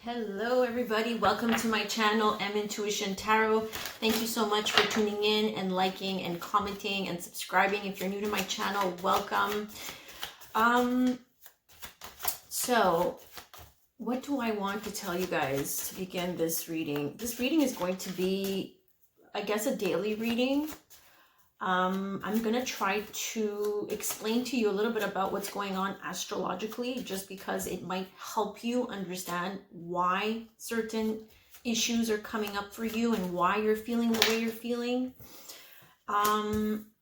Hello everybody, welcome to my channel, M Intuition Tarot. Thank you so much for tuning in and liking and commenting and subscribing. If you're new to my channel, welcome. So what do I want to tell you guys to begin this reading? This reading is going to be, I guess, a daily reading. I'm going to try to explain to you a little bit about what's going on astrologically, just because it might help you understand why certain issues are coming up for you and why you're feeling the way you're feeling.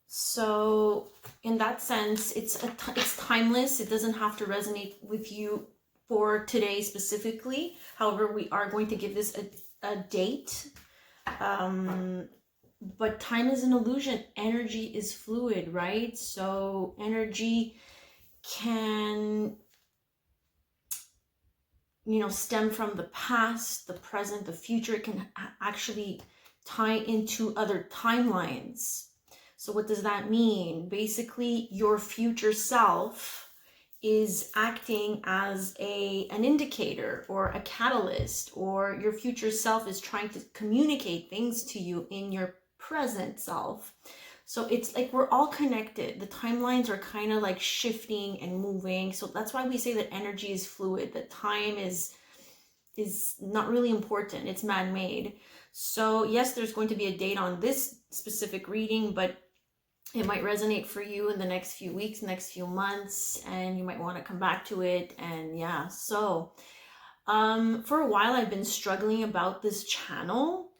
So in that sense, it's timeless. It doesn't have to resonate with you for today specifically. However, we are going to give this a date. But time is an illusion. Energy is fluid, right? So energy can, stem from the past, the present, the future. It can actually tie into other timelines. So what does that mean? Basically, your future self is acting as an indicator or a catalyst, or your future self is trying to communicate things to you in your present self. So it's like we're all connected. The timelines are kind of like shifting and moving. So that's why we say that energy is fluid, that time is not really important. It's man-made. So yes, there's going to be a date on this specific reading, but it might resonate for you in the next few weeks, next few months, and you might want to come back to it. And yeah, so for a while I've been struggling about this channel.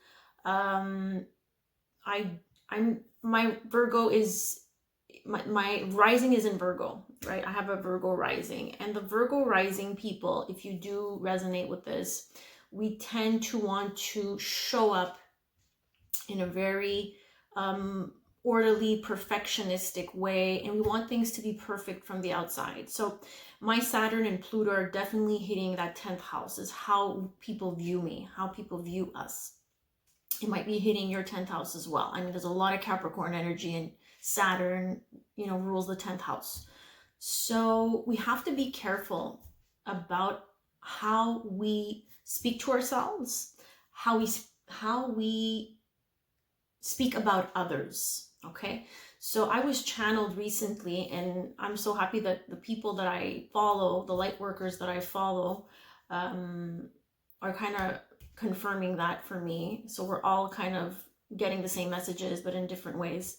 My Virgo is, my rising is in Virgo, right? I have a Virgo rising, and the Virgo rising people, if you do resonate with this, we tend to want to show up in a very orderly, perfectionistic way, and we want things to be perfect from the outside. So my Saturn and Pluto are definitely hitting that 10th house, is how people view me, how people view us. It might be hitting your 10th house as well. I mean, there's a lot of Capricorn energy, and Saturn, rules the 10th house. So we have to be careful about how we speak to ourselves, how we speak about others. Okay, so I was channeled recently, and I'm so happy that the people that I follow, the light workers that I follow, are kind of confirming that for me. So we're all kind of getting the same messages, but in different ways.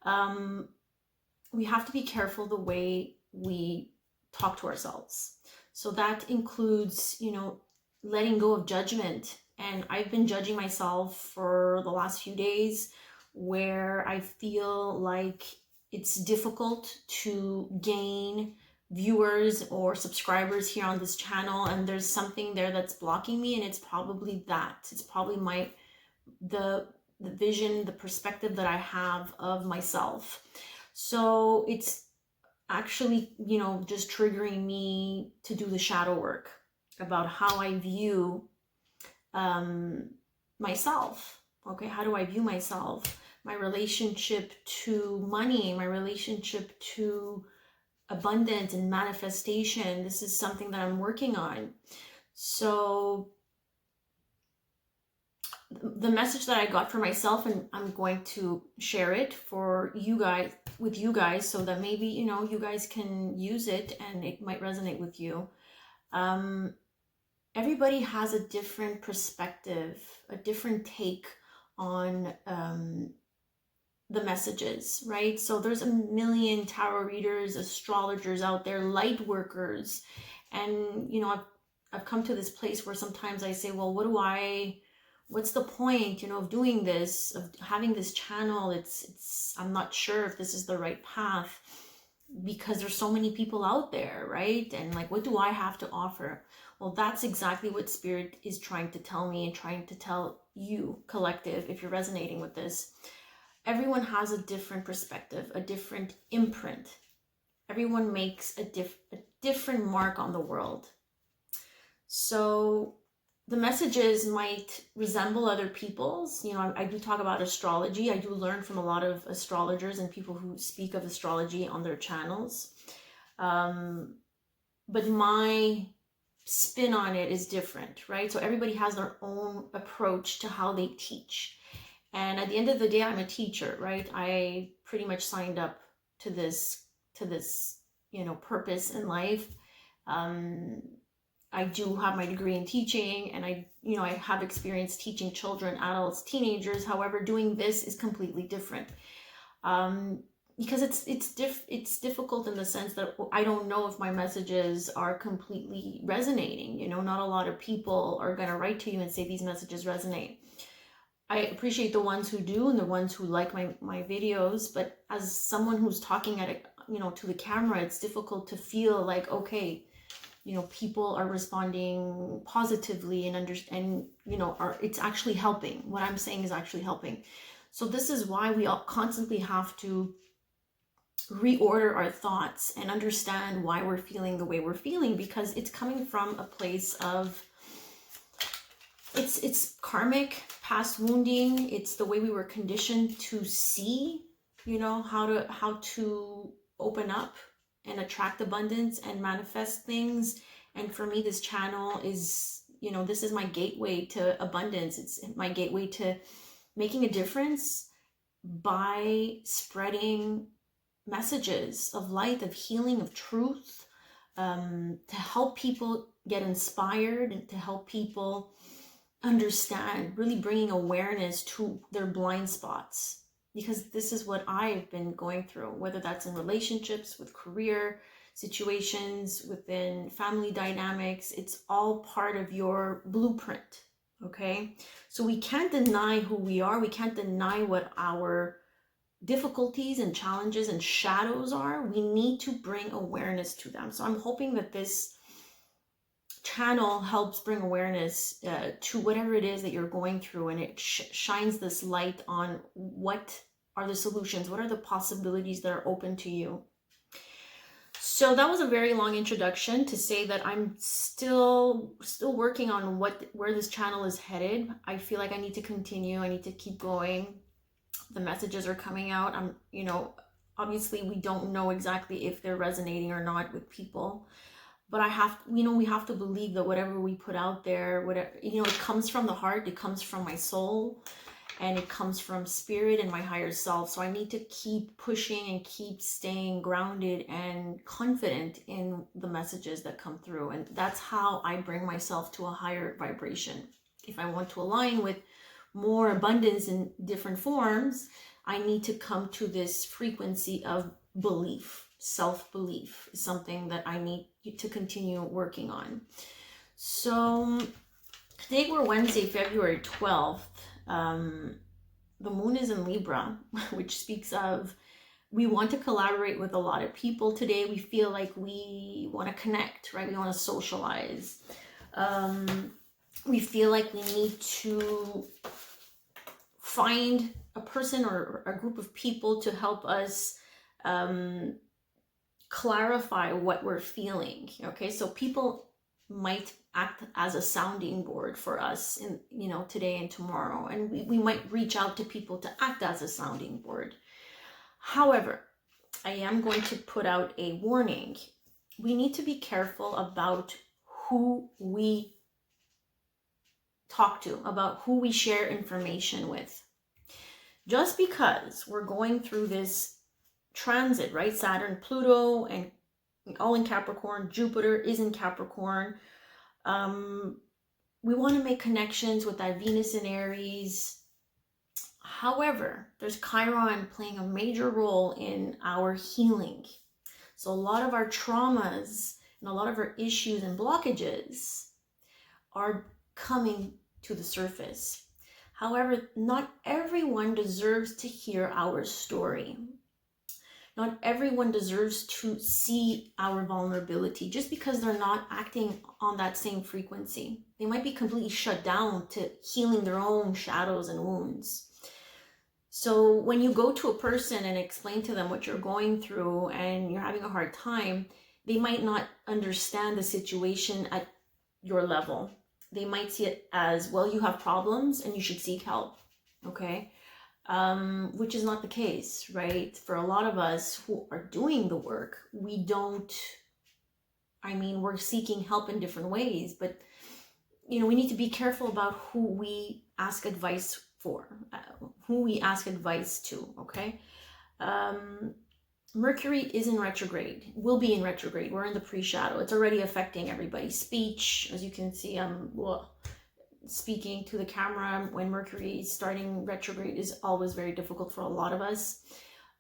We have to be careful the way we talk to ourselves. So that includes, letting go of judgment. And I've been judging myself for the last few days, where I feel like it's difficult to gain viewers or subscribers here on this channel, and there's something there that's blocking me, and it's probably that. It's probably the vision, the perspective that I have of myself. So it's actually, just triggering me to do the shadow work about how I view myself. Okay, how do I view myself? My relationship to money, my relationship to abundance and manifestation. This is something that I'm working on. So the message that I got for myself, and I'm going to share it for you guys, with you guys, so that maybe, you guys can use it and it might resonate with you. Everybody has a different perspective, a different take on the messages, right? So there's a million tarot readers, astrologers out there, light workers, and I've come to this place where sometimes I say, well, what's the point, of doing this, of having this channel? I'm not sure if this is the right path, because there's so many people out there, right? And like, what do I have to offer? Well, that's exactly what Spirit is trying to tell me and trying to tell you, collective, if you're resonating with this. Everyone has a different perspective, a different imprint. Everyone makes a different mark on the world. So the messages might resemble other people's. I do talk about astrology. I do learn from a lot of astrologers and people who speak of astrology on their channels. But my spin on it is different, right? So everybody has their own approach to how they teach. And at the end of the day, I'm a teacher, right? I pretty much signed up to this, purpose in life. I do have my degree in teaching, and I have experience teaching children, adults, teenagers. However, doing this is completely different. Because it's difficult in the sense that I don't know if my messages are completely resonating. Not a lot of people are going to write to you and say these messages resonate. I appreciate the ones who do and the ones who like my videos, but as someone who's talking at it, to the camera, it's difficult to feel like, okay, people are responding positively and it's actually helping. What I'm saying is actually helping. So this is why we all constantly have to reorder our thoughts and understand why we're feeling the way we're feeling, because it's coming from a place of it's karmic, past wounding. It's the way we were conditioned to see, how to open up and attract abundance and manifest things. And for me, this channel is, this is my gateway to abundance. It's my gateway to making a difference by spreading messages of light, of healing, of truth, to help people get inspired and to help people understand, really bringing awareness to their blind spots. Because this is what I've been going through, whether that's in relationships, with career situations, within family dynamics. It's all part of your blueprint, okay? So we can't deny who we are. We can't deny what our difficulties and challenges and shadows are. We need to bring awareness to them. So I'm hoping that this channel helps bring awareness to whatever it is that you're going through, and it shines this light on what are the solutions, what are the possibilities that are open to you. So that was a very long introduction to say that I'm still working on where this channel is headed. I feel like I need to continue. I need to keep going. The messages are coming out. Obviously we don't know exactly if they're resonating or not with people. But we have to believe that whatever we put out there, it comes from the heart, it comes from my soul, and it comes from spirit and my higher self. So I need to keep pushing and keep staying grounded and confident in the messages that come through. And that's how I bring myself to a higher vibration. If I want to align with more abundance in different forms, I need to come to this frequency of belief. Self-belief is something that I need to continue working on. So today we're Wednesday, February 12th. The moon is in Libra, which speaks of we want to collaborate with a lot of people today. We feel like we want to connect, right? We want to socialize. We feel like we need to find a person or a group of people to help us clarify what we're feeling. Okay, so people might act as a sounding board for us in today and tomorrow, and we might reach out to people to act as a sounding board. However, I am going to put out a warning. We need to be careful about who we talk to, about who we share information with. Just because we're going through this transit, right? Saturn, Pluto, and all in Capricorn. Jupiter is in Capricorn. We want to make connections with that Venus in Aries. However, there's Chiron playing a major role in our healing. So a lot of our traumas and a lot of our issues and blockages are coming to the surface. However, not everyone deserves to hear our story. Not everyone deserves to see our vulnerability just because they're not acting on that same frequency. They might be completely shut down to healing their own shadows and wounds. So when you go to a person and explain to them what you're going through and you're having a hard time, they might not understand the situation at your level. They might see it as, well, you have problems and you should seek help, okay? Which is not the case, right? For a lot of us who are doing the work, we don't I mean, we're seeking help in different ways, but you know, we need to be careful about who we ask advice for, who we ask advice to, okay? Mercury is in retrograde, will be in retrograde. We're in the pre-shadow. It's already affecting everybody's speech. As you can see, I'm speaking to the camera when Mercury is starting retrograde is always very difficult for a lot of us.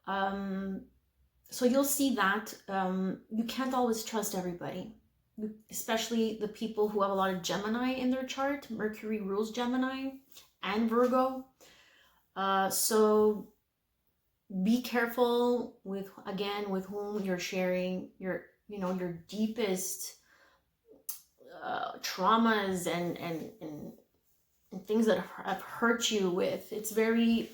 So you'll see that you can't always trust everybody, especially the people who have a lot of Gemini in their chart. Mercury rules Gemini and Virgo. So be careful with, again, with whom you're sharing your, you know, your deepest traumas and things that have hurt you with. It's very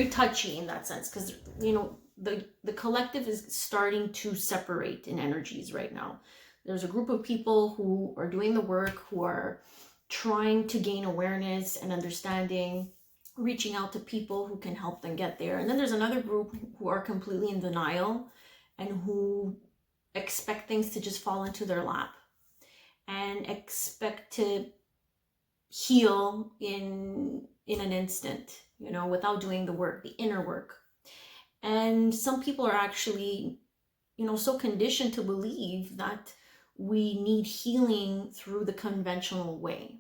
touchy in that sense, because, you know, the collective is starting to separate in energies right now. There's a group of people who are doing the work, who are trying to gain awareness and understanding, reaching out to people who can help them get there. And then there's another group who are completely in denial and who expect things to just fall into their lap and expect to heal in an instant, you know, without doing the work, the inner work. And some people are actually, you know, so conditioned to believe that we need healing through the conventional way.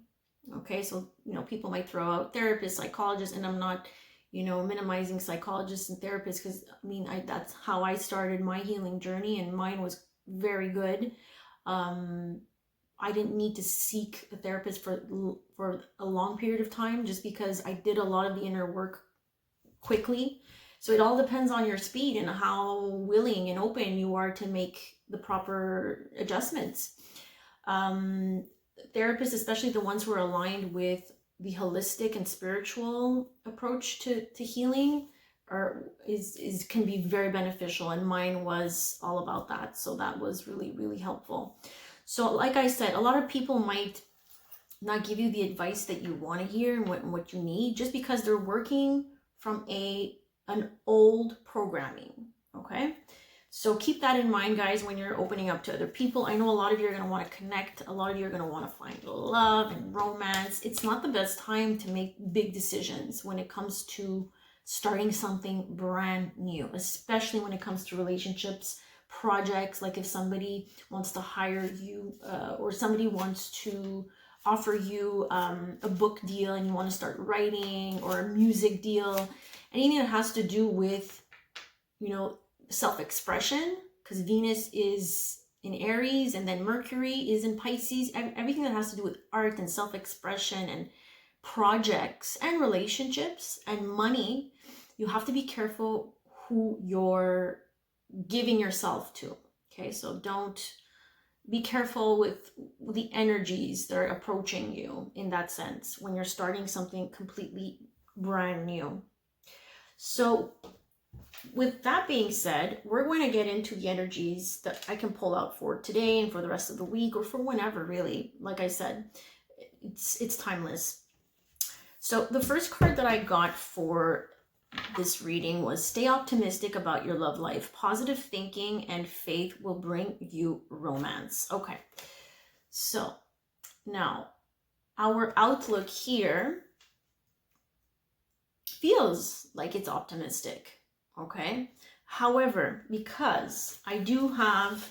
Okay, so, you know, people might throw out therapists, psychologists, and I'm not, you know, minimizing psychologists and therapists, because I mean, that's how I started my healing journey, and mine was very good. I didn't need to seek a therapist for a long period of time, just because I did a lot of the inner work quickly. So it all depends on your speed and how willing and open you are to make the proper adjustments. Therapists, especially the ones who are aligned with the holistic and spiritual approach to healing, can be very beneficial, and mine was all about that. So that was really, really helpful. So like I said, a lot of people might not give you the advice that you want to hear and what you need, just because they're working from an old programming. Okay, so keep that in mind, guys, when you're opening up to other people. I know a lot of you are going to want to connect. A lot of you are going to want to find love and romance. It's not the best time to make big decisions when it comes to starting something brand new, especially when it comes to relationships, projects. Like if somebody wants to hire you or somebody wants to offer you a book deal and you want to start writing, or a music deal, anything that has to do with, you know, self-expression, because Venus is in Aries and then Mercury is in Pisces. Everything that has to do with art and self-expression and projects and relationships and money, you have to be careful who you're giving yourself to. Okay, so be careful with the energies that are approaching you in that sense when you're starting something completely brand new. So with that being said, we're going to get into the energies that I can pull out for today and for the rest of the week, or for whenever, really. Like I said, it's timeless. So the first card that I got for this reading was stay optimistic about your love life. Positive thinking and faith will bring you romance. Okay, so now our outlook here feels like it's optimistic. Okay, however, because I do have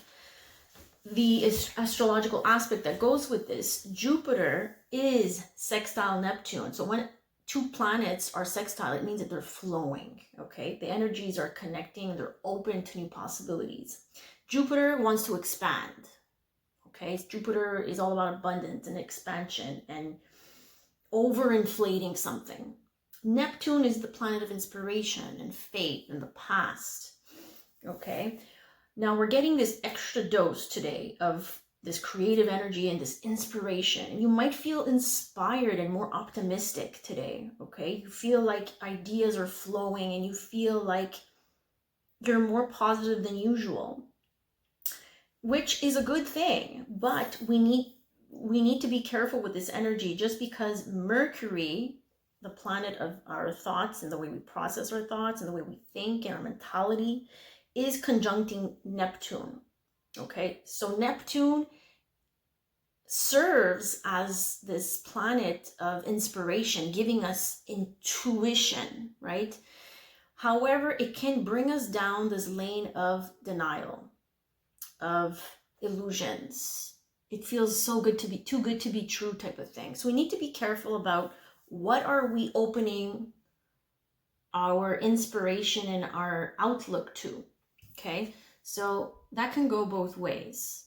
the astrological aspect that goes with this, Jupiter is sextile Neptune. So when two planets are sextile, it means that they're flowing. Okay, the energies are connecting, they're open to new possibilities. Jupiter wants to expand. Okay, Jupiter is all about abundance and expansion and overinflating something. Neptune is the planet of inspiration and faith and the past. Okay, now we're getting this extra dose today of this creative energy and this inspiration. You might feel inspired and more optimistic today. Okay, you feel like ideas are flowing and you feel like you're more positive than usual, which is a good thing. But we need to be careful with this energy, just because Mercury, the planet of our thoughts and the way we process our thoughts and the way we think and our mentality, is conjuncting Neptune. Okay, so Neptune serves as this planet of inspiration, giving us intuition, right? However, it can bring us down this lane of denial, of illusions. It feels so good to be, too good to be true type of thing. So we need to be careful about what are we opening our inspiration and our outlook to, okay? So that can go both ways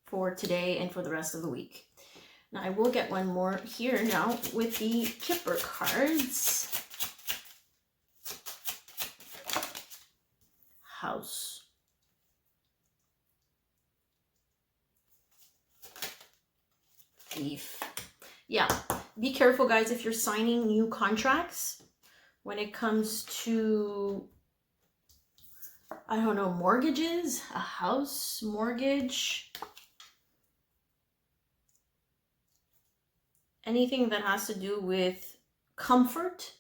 for today and for the rest of the week. Now I will get one more here now with the Kipper cards. House. Thief. Yeah, be careful guys if you're signing new contracts when it comes to, I don't know, mortgages, a house mortgage, anything that has to do with comfort,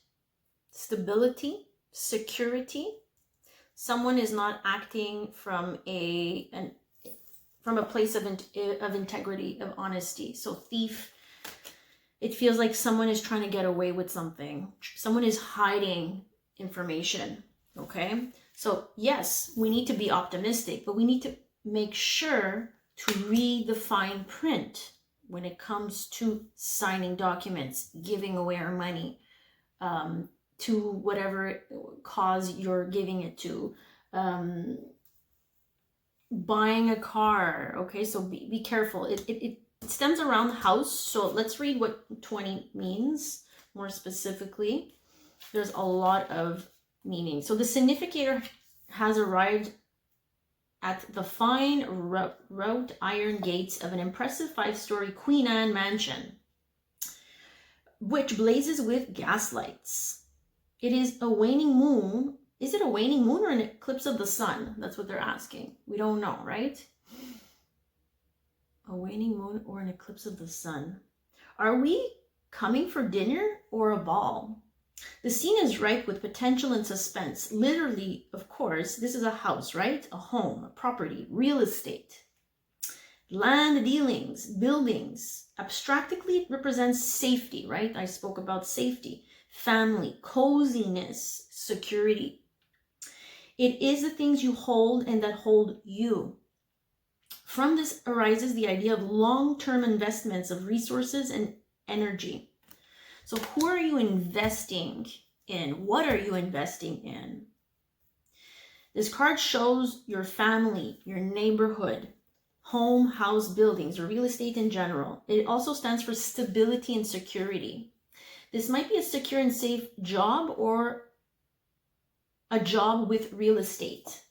stability, security. Someone is not acting from a place of integrity, of honesty. So thief, it feels like someone is trying to get away with something. Someone is hiding information, okay? So yes, we need to be optimistic, but we need to make sure to read the fine print when it comes to signing documents, giving away our money to whatever cause you're giving it to, buying a car, okay? So be careful. It stems around the house. So let's read what 20 means more specifically. There's a lot of meaning. So the significator has arrived at the fine wrought iron gates of an impressive 5-story Queen Anne mansion, which blazes with gas lights. It is a waning moon. Is it a waning moon or an eclipse of the sun? That's what they're asking. We don't know, right? A waning moon or an eclipse of the sun. Are we coming for dinner or a ball? The scene is ripe with potential and suspense. Literally, of course, this is a house, right? A home, a property, real estate, land dealings, buildings. Abstractly, it represents safety, right? I spoke about safety, family, coziness, security. It is the things you hold and that hold you. From this arises the idea of long-term investments of resources and energy. So who are you investing in? What are you investing in? This card shows your family, your neighborhood, home, house, buildings, or real estate in general. It also stands for stability and security. This might be a secure and safe job or a job with real estate.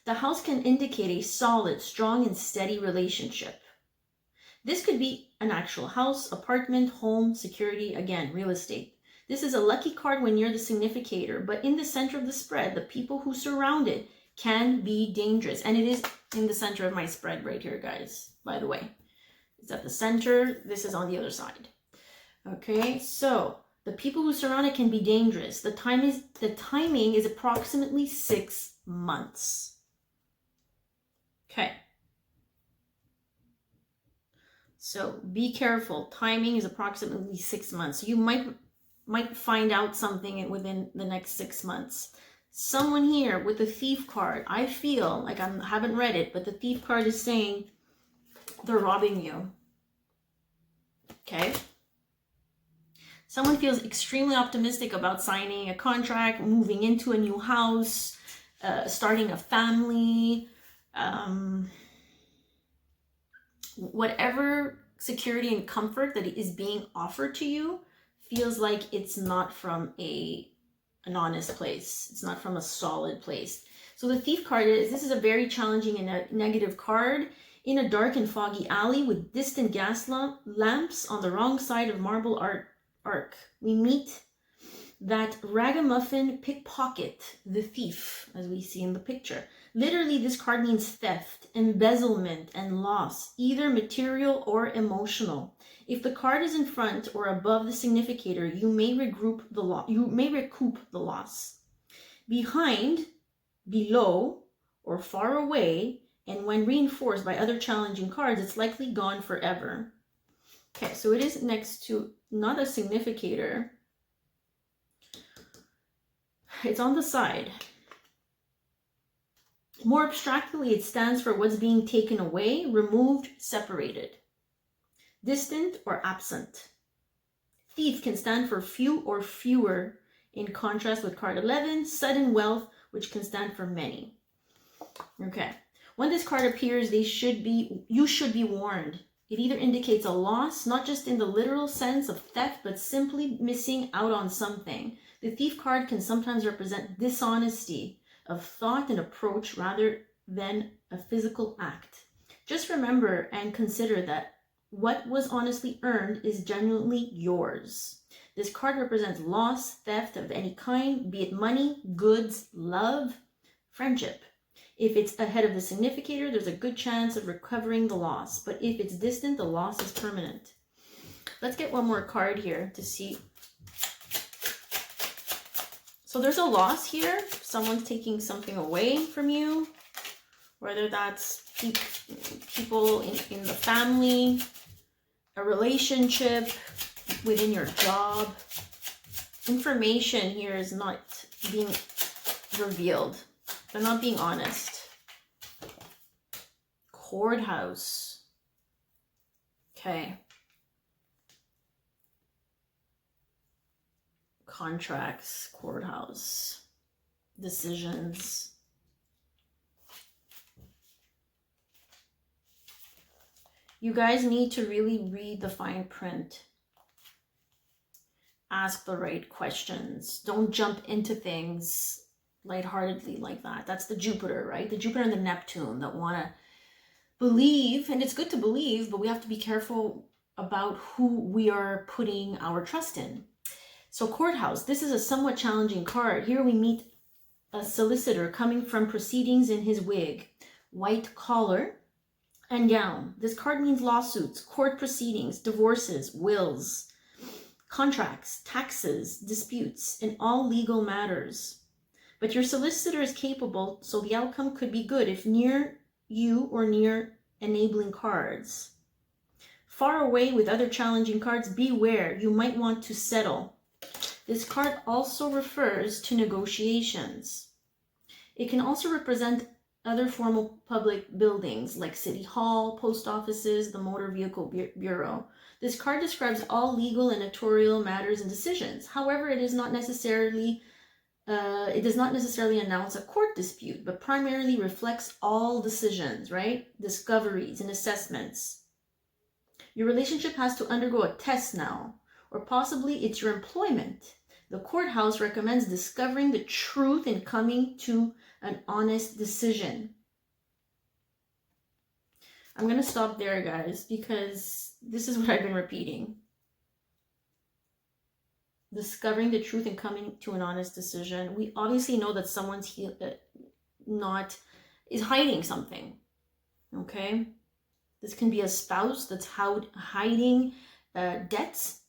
The house can indicate a solid, strong, and steady relationship. This could be an actual house, apartment, home, security, again, real estate. This is a lucky card when you're the significator, but in the center of the spread, the people who surround it can be dangerous. And it is in the center of my spread right here, guys, by the way. It's at the center. This is on the other side. Okay, so the people who surround it can be dangerous. The timing is approximately 6 months. Okay. So be careful. Timing is approximately 6 months. You might find out something within the next 6 months. Someone here with the thief card, I feel like I haven't read it, but the thief card is saying they're robbing you. Okay. Someone feels extremely optimistic about signing a contract, moving into a new house, starting a family, whatever security and comfort that is being offered to you feels like it's not from an honest place. It's not from a solid place. So the thief card this is a very challenging and a negative card. In a dark and foggy alley with distant gas lamps on the wrong side of marble arc, we meet that ragamuffin pickpocket, the thief, as we see in the picture. Literally, this card means theft, embezzlement, and loss, either material or emotional. If the card is in front or above the significator, you may recoup the loss. Behind, below, or far away, and when reinforced by other challenging cards, it's likely gone forever. Okay, so it is next to not a significator. It's on the side. More abstractly, it stands for what's being taken away, removed, separated, distant, or absent. Thief can stand for few or fewer, in contrast with card 11, sudden wealth, which can stand for many. Okay. When this card appears, you should be warned. It either indicates a loss, not just in the literal sense of theft, but simply missing out on something. The thief card can sometimes represent dishonesty of thought and approach rather than a physical act. Just remember and consider that what was honestly earned is genuinely yours. This card represents loss, theft of any kind, be it money, goods, love, friendship. If it's ahead of the significator, there's a good chance of recovering the loss. But if it's distant, the loss is permanent. Let's get one more card here to see. So there's a loss here. Someone's taking something away from you. Whether that's people in the family, a relationship, within your job. Information here is not being revealed. They're not being honest. Courthouse. Okay. Contracts, courthouse, decisions. You guys need to really read the fine print. Ask the right questions. Don't jump into things lightheartedly like that. That's the Jupiter, right? The Jupiter and the Neptune that want to believe, and it's good to believe, but we have to be careful about who we are putting our trust in. So courthouse, this is a somewhat challenging card. Here we meet a solicitor coming from proceedings in his wig, white collar and gown. This card means lawsuits, court proceedings, divorces, wills, contracts, taxes, disputes, and all legal matters. But your solicitor is capable, so the outcome could be good if near you or near enabling cards. Far away with other challenging cards, beware, you might want to settle. This card also refers to negotiations. It can also represent other formal public buildings like City Hall, post offices, the Motor Vehicle Bureau. This card describes all legal and notarial matters and decisions. However, it does not necessarily announce a court dispute, but primarily reflects all decisions, right? Discoveries and assessments. Your relationship has to undergo a test now, or possibly it's your employment. The courthouse recommends discovering the truth and coming to an honest decision. I'm going to stop there, guys, because this is what I've been repeating. Discovering the truth and coming to an honest decision. We obviously know that someone's is hiding something. Okay? This can be a spouse that's hiding debts,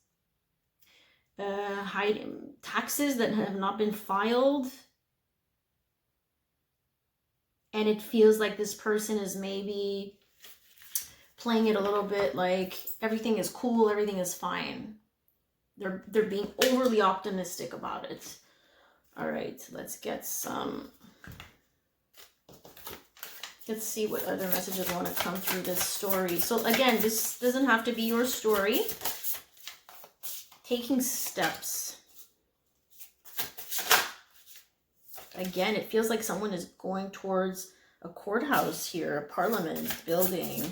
hiding taxes that have not been filed. And it feels like this person is maybe playing it a little bit like everything is cool, everything is fine. They're being overly optimistic about it. All right, let's see what other messages want to come through this story. So again, this doesn't have to be your story. Taking steps. Again, it feels like someone is going towards a courthouse here, a parliament building.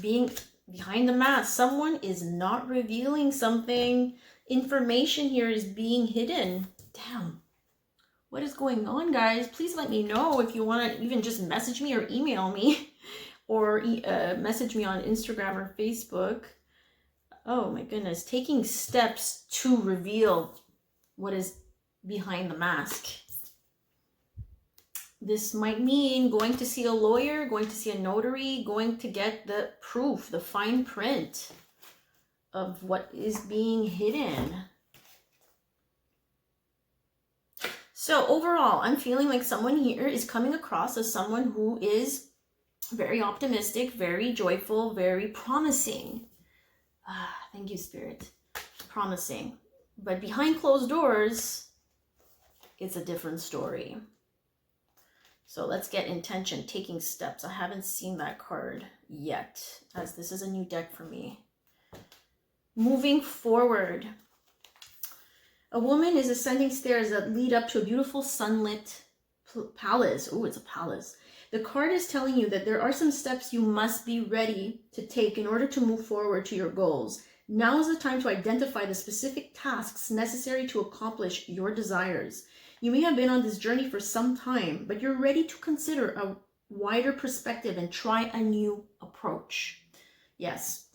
Being behind the mask, someone is not revealing something. Information here is being hidden. Damn. What is going on, guys? Please let me know if you want to even just message me or email me or message me on Instagram or Facebook. Oh my goodness. Taking steps to reveal what is behind the mask. This might mean going to see a lawyer, going to see a notary, going to get the proof, the fine print of what is being hidden. So overall, I'm feeling like someone here is coming across as someone who is very optimistic, very joyful, very promising. Thank you, Spirit. Promising. But behind closed doors, it's a different story. So let's get intention, taking steps. I haven't seen that card yet, as this is a new deck for me. Moving forward. A woman is ascending stairs that lead up to a beautiful sunlit palace. Oh, it's a palace. The card is telling you that there are some steps you must be ready to take in order to move forward to your goals. Now is the time to identify the specific tasks necessary to accomplish your desires. You may have been on this journey for some time, but you're ready to consider a wider perspective and try a new approach. Yes,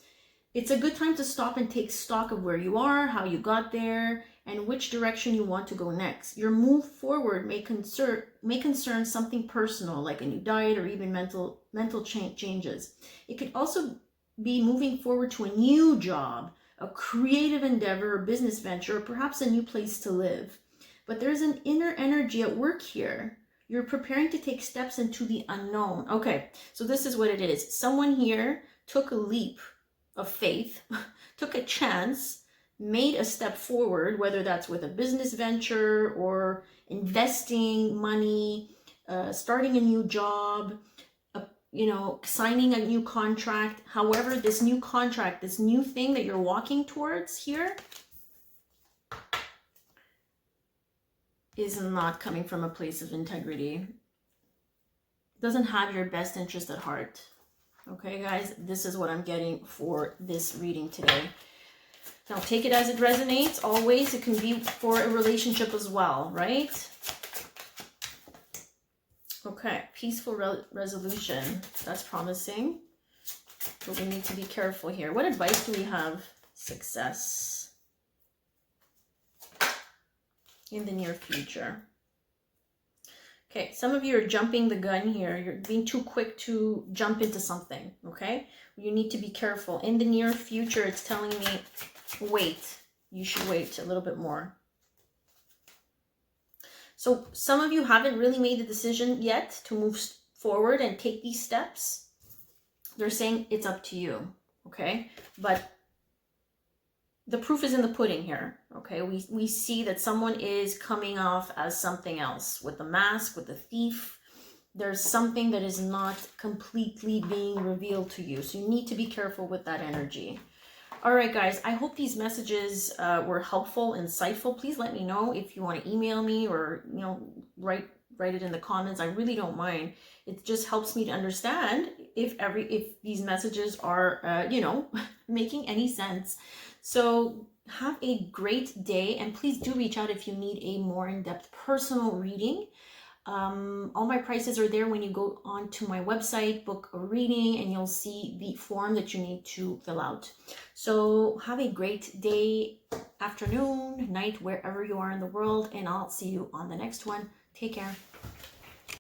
it's a good time to stop and take stock of where you are, how you got there, and which direction you want to go next. Your move forward may concern something personal, like a new diet or even mental changes. It could also be moving forward to a new job, a creative endeavor, a business venture, or perhaps a new place to live. But there's an inner energy at work here. You're preparing to take steps into the unknown. Okay, so this is what it is. Someone here took a leap of faith, took a chance, made a step forward, whether that's with a business venture or investing money, starting a new job, signing a new contract. However, this new contract, this new thing that you're walking towards here is not coming from a place of integrity. It doesn't have your best interest at heart. Okay, guys, this is what I'm getting for this reading today. Now, take it as it resonates. Always, it can be for a relationship as well, right? Okay, peaceful resolution. That's promising. But we need to be careful here. What advice do we have? Success in the near future. Okay, some of you are jumping the gun here. You're being too quick to jump into something, okay? You need to be careful. In the near future, it's telling me, wait. You should wait a little bit more. So some of you haven't really made the decision yet to move forward and take these steps. They're saying it's up to you, okay? But the proof is in the pudding here, okay? We see that someone is coming off as something else. With the mask, with the thief, there's something that is not completely being revealed to you. So you need to be careful with that energy. All right, guys, I hope these messages were helpful, insightful. Please let me know if you want to email me or, write it in the comments. I really don't mind. It just helps me to understand if these messages are, making any sense. So have a great day, and please do reach out if you need a more in-depth personal reading. All my prices are there when you go on to my website, book a reading, and you'll see the form that you need to fill out. So have a great day, afternoon, night, wherever you are in the world, and I'll see you on the next one. Take care.